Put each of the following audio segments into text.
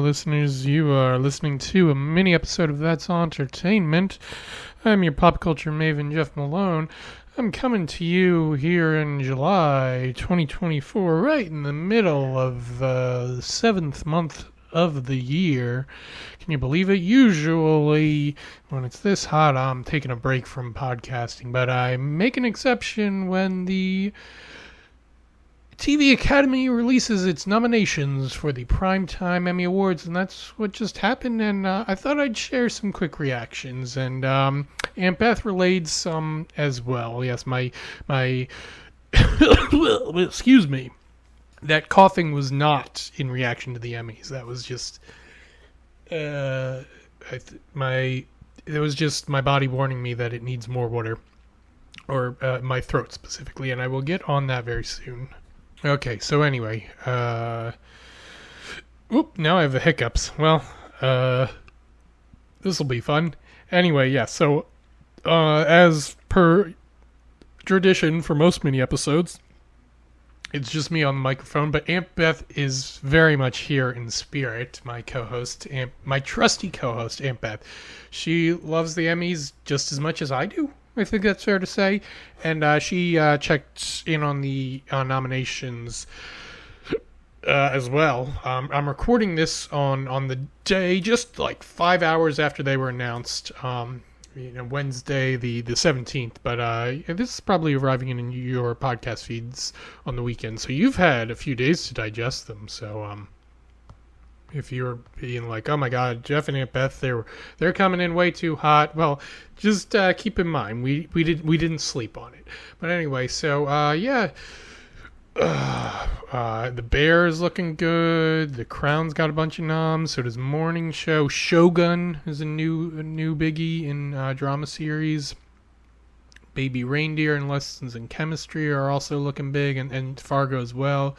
listeners. You are listening to a mini episode of That's Entertainment. I'm your pop culture maven, Jeff Malone. I'm coming to you here in July 2024, right in the middle of the 7th month of the year. Can you believe it? Usually, when it's this hot, I'm taking a break from podcasting, but I make an exception when the TV Academy releases its nominations for the Primetime Emmy Awards, and that's what just happened, and I thought I'd share some quick reactions, and Aunt Beth relayed some as well. Yes, my excuse me, that coughing was not in reaction to the Emmys. That was just it was just my body warning me that it needs more water, or my throat specifically, and I will get on that very soon. Okay, so anyway, now I have the hiccups. Well, this will be fun. Anyway, yeah, so, as per tradition for most mini episodes, it's just me on the microphone, but Aunt Beth is very much here in spirit, my co-host, my trusty co-host, Aunt Beth. She loves the Emmys just as much as I do. I think that's fair to say. And she checked in on the nominations as well. I'm recording this on the day, just like 5 hours after they were announced, Wednesday the 17th. But this is probably arriving in your podcast feeds on the weekend. So you've had a few days to digest them. So if you're being like, oh my God, Jeff and Aunt Beth, they're coming in way too hot. Well, just keep in mind we didn't sleep on it. But anyway, so the Bear is looking good. The Crown's got a bunch of noms. So does Morning Show. Shogun is a new biggie in drama series. Baby Reindeer and Lessons in Chemistry are also looking big, and Fargo as well.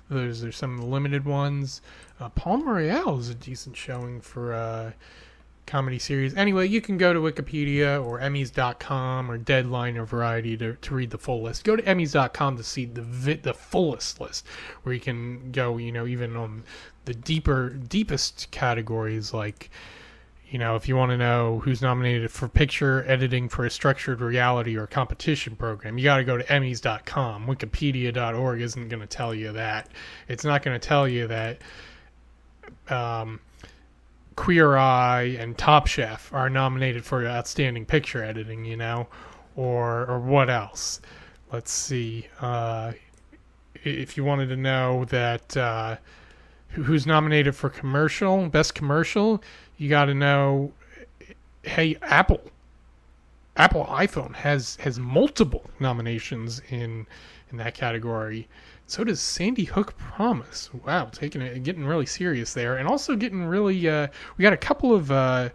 There's some limited ones. Palm Royale is a decent showing for comedy series. Anyway, you can go to Wikipedia or Emmys.com or Deadline or Variety to read the full list. Go to Emmys.com to see the fullest list, where you can go, even on the deepest categories, like, if you want to know who's nominated for picture editing for a structured reality or competition program, you got to go to Emmys.com. Wikipedia.org isn't going to tell you that. It's not going to tell you that Queer Eye and Top Chef are nominated for outstanding picture editing, or what else? Let's see. If you wanted to know that who's nominated for best commercial, you got to know, hey, Apple iPhone has multiple nominations in that category. So does Sandy Hook Promise. Wow, getting really serious there, and also getting really. We got a couple of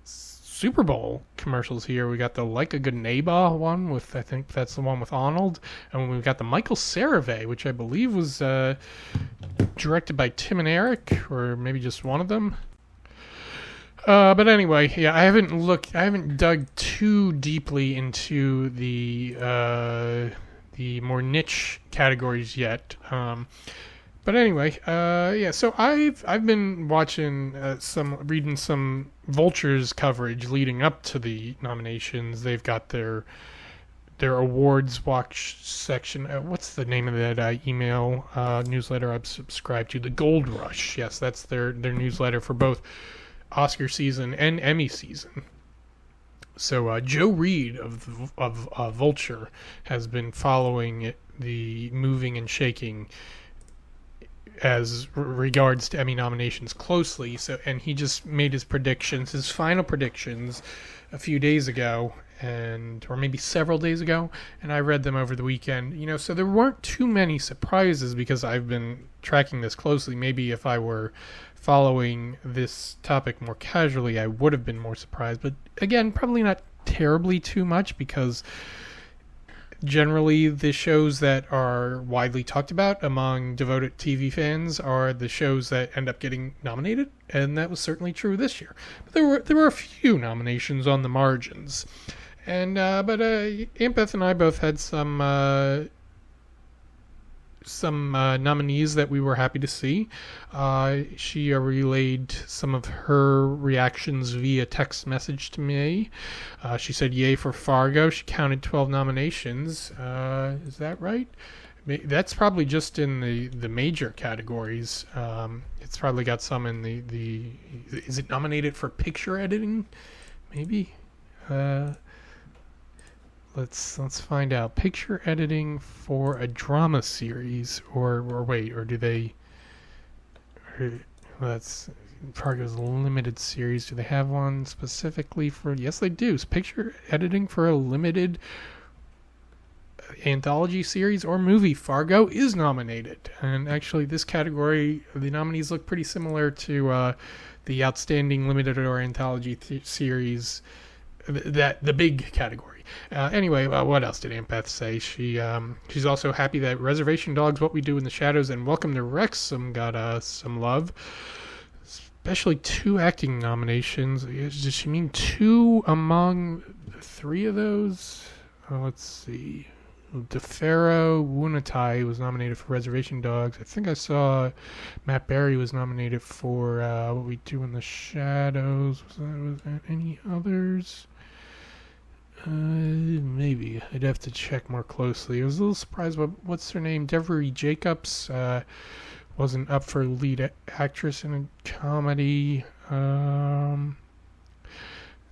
Super Bowl commercials here. We got the Like a Good Neighbor one I think that's the one with Arnold, and we've got the Michael Cerave, which I believe was directed by Tim and Eric, or maybe just one of them. But anyway, yeah, I haven't dug too deeply into the more niche categories yet. But anyway, so I've been watching reading some Vulture's coverage leading up to the nominations. They've got their awards watch section. What's the name of that email newsletter I've subscribed to? The Gold Rush. Yes, that's their newsletter for both Oscar season and Emmy season. So Joe Reed of Vulture has been following the moving and shaking as regards to Emmy nominations closely. And he just made his final predictions, a few days ago, or maybe several days ago, and I read them over the weekend. So there weren't too many surprises because I've been tracking this closely. Maybe if I were following this topic more casually, I would have been more surprised. But again, probably not terribly too much, because generally the shows that are widely talked about among devoted TV fans are the shows that end up getting nominated, and that was certainly true this year. But there were a few nominations on the margins, and but Aunt Beth and I both had some some nominees that we were happy to see. She relayed some of her reactions via text message to me. She said, "Yay for Fargo." She counted 12 nominations. Is that right? That's probably just in the major categories. It's probably got some in the. Is it nominated for picture editing? Maybe. Let's find out. Picture editing for a drama series, or do they? That's Fargo's limited series. Do they have one specifically for? Yes, they do. It's picture editing for a limited anthology series or movie. Fargo is nominated, and actually, this category, the nominees look pretty similar to the outstanding limited or anthology series. The big category. Anyway, what else did Aunt Beth say? She's also happy that Reservation Dogs, What We Do in the Shadows, and Welcome to Wrexham got some love. Especially 2 acting nominations. Does she mean 2 among 3 of those? Let's see. DeFaro Wunatai was nominated for Reservation Dogs. I think I saw Matt Berry was nominated for What We Do in the Shadows. Was there any others? Maybe. I'd have to check more closely. I was a little surprised about, what's her name? Devery Jacobs wasn't up for lead actress in a comedy.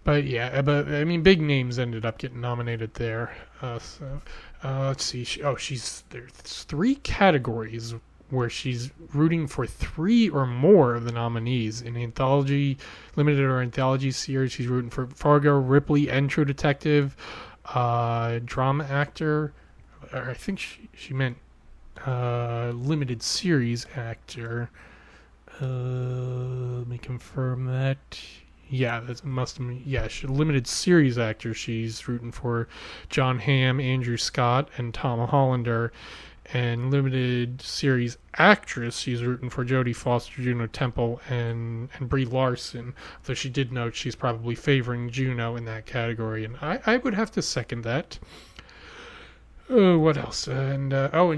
But yeah, I mean, big names ended up getting nominated there. Let's see. There's 3 categories where she's rooting for 3 or more of the nominees. In anthology, limited or anthology series, she's rooting for Fargo, Ripley, and True Detective. Drama actor, or I think she meant limited series actor. Let me confirm that. Yeah, that must have been, yeah, limited series actor. She's rooting for John Hamm, Andrew Scott, and Tom Hollander. And limited series actress, she's rooting for Jodie Foster, Juno Temple, and Brie Larson. Though she did note she's probably favoring Juno in that category, and I would have to second that. What else? And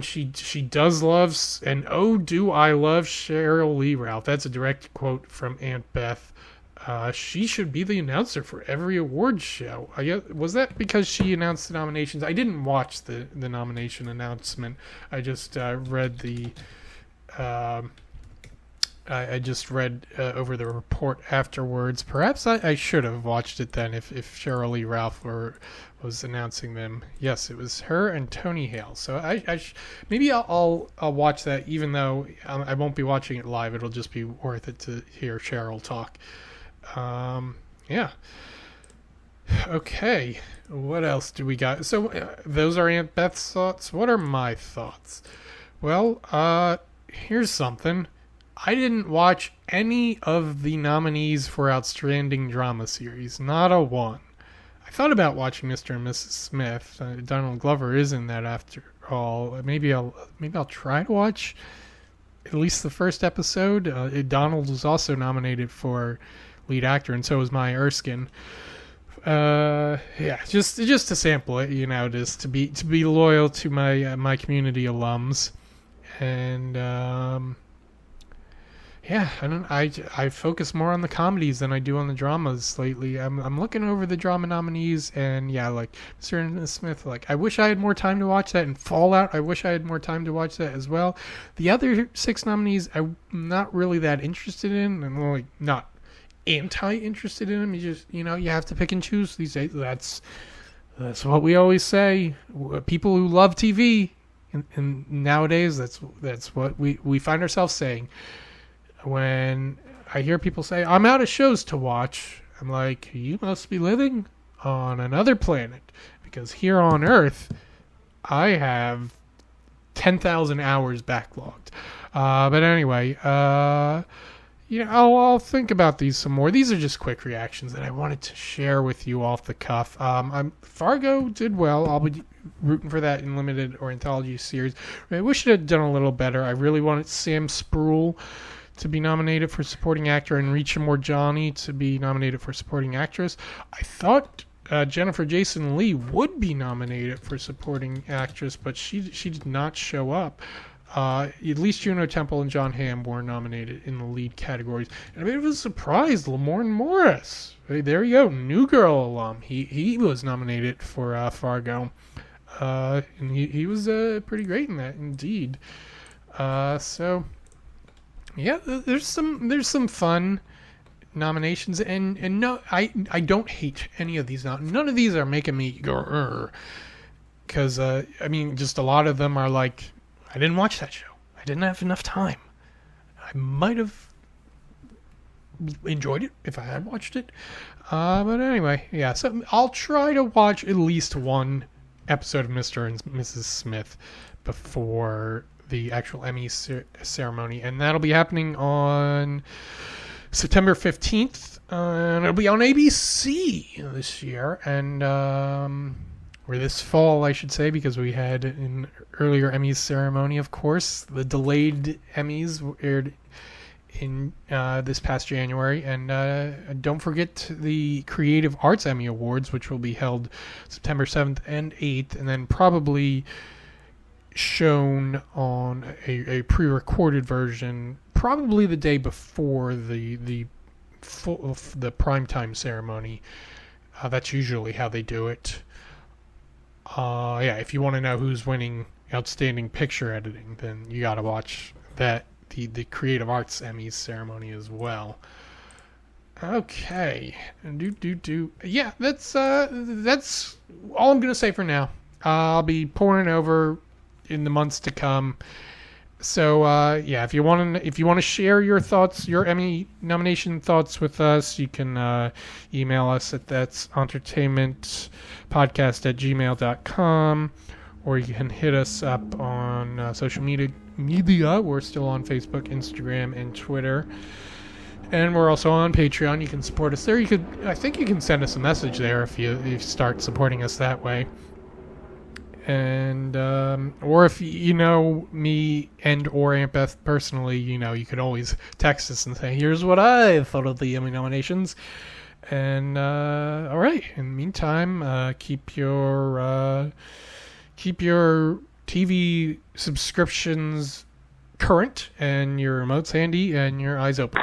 she does love, and oh, do I love Cheryl Lee Ralph. That's a direct quote from Aunt Beth. She should be the announcer for every award show. Was that because she announced the nominations? I didn't watch the nomination announcement. I just read the. I just read over the report afterwards. Perhaps I should have watched it then if Cheryl Lee Ralph was announcing them. Yes, it was her and Tony Hale. So maybe I'll watch that, even though I won't be watching it live. It'll just be worth it to hear Cheryl talk. Yeah. Okay. What else do we got? So those are Aunt Beth's thoughts. What are my thoughts? Well, here's something. I didn't watch any of the nominees for Outstanding Drama Series. Not a one. I thought about watching Mr. and Mrs. Smith. Donald Glover is in that after all. Maybe I'll try to watch at least the first episode. Donald was also nominated for lead actor, and so was Maya Erskine. Yeah, just to sample it, just to be loyal to my community alums, and yeah, I focus more on the comedies than I do on the dramas lately. I'm looking over the drama nominees, and yeah, like Mr. and Mrs. Smith, like I wish I had more time to watch that, and Fallout, I wish I had more time to watch that as well. The other 6 nominees, I'm not really that interested in. I'm like not anti-interested in them. You just you have to pick and choose these days. That's what we always say. People who love TV, and nowadays that's what we find ourselves saying. When I hear people say I'm out of shows to watch, I'm like, you must be living on another planet, because here on Earth I have 10,000 hours backlogged. But anyway, I'll think about these some more. These are just quick reactions that I wanted to share with you off the cuff. Fargo did well. I'll be rooting for that in limited or anthology series. I wish it had done a little better. I really wanted Sam Spruill to be nominated for supporting actor and Reacha Morjani to be nominated for supporting actress. I thought Jennifer Jason Leigh would be nominated for supporting actress, but she did not show up. At least Juno Temple and John Hamm were nominated in the lead categories. And a bit of a surprise, Lamorne Morris. There you go, New Girl alum. He was nominated for Fargo. And he was pretty great in that, indeed. So, yeah, there's some fun nominations, and no, I don't hate any of these. None of these are making me go, because I mean, just a lot of them are like, I didn't watch that show. I didn't have enough time. I might have enjoyed it if I had watched it. But anyway, yeah. So I'll try to watch at least one episode of Mr. and Mrs. Smith before the actual Emmy ceremony, and that'll be happening on September 15th, and it'll be on ABC this year, and or this fall, I should say, because we had an earlier Emmys ceremony, of course. The delayed Emmys aired in this past January, and don't forget the Creative Arts Emmy Awards, which will be held September 7th and 8th, and then probably shown on a pre-recorded version, probably the day before the primetime ceremony. That's usually how they do it. Yeah, if you want to know who's winning Outstanding Picture Editing, then you got to watch that the Creative Arts Emmys ceremony as well. Okay, yeah, that's all I'm gonna say for now. I'll be pouring over in the months to come. So yeah, if you want to share your thoughts, your Emmy nomination thoughts with us, you can email us at that'sentertainmentpodcast@gmail.com, or you can hit us up on social media. We're still on Facebook, Instagram, and Twitter, and we're also on Patreon. You can support us there. I think you can send us a message there if you start supporting us that way. And or if you know me and or Aunt Beth personally, you could always text us and say, here's what I thought of the Emmy nominations. And all right, in the meantime, keep your TV subscriptions current and your remotes handy and your eyes open.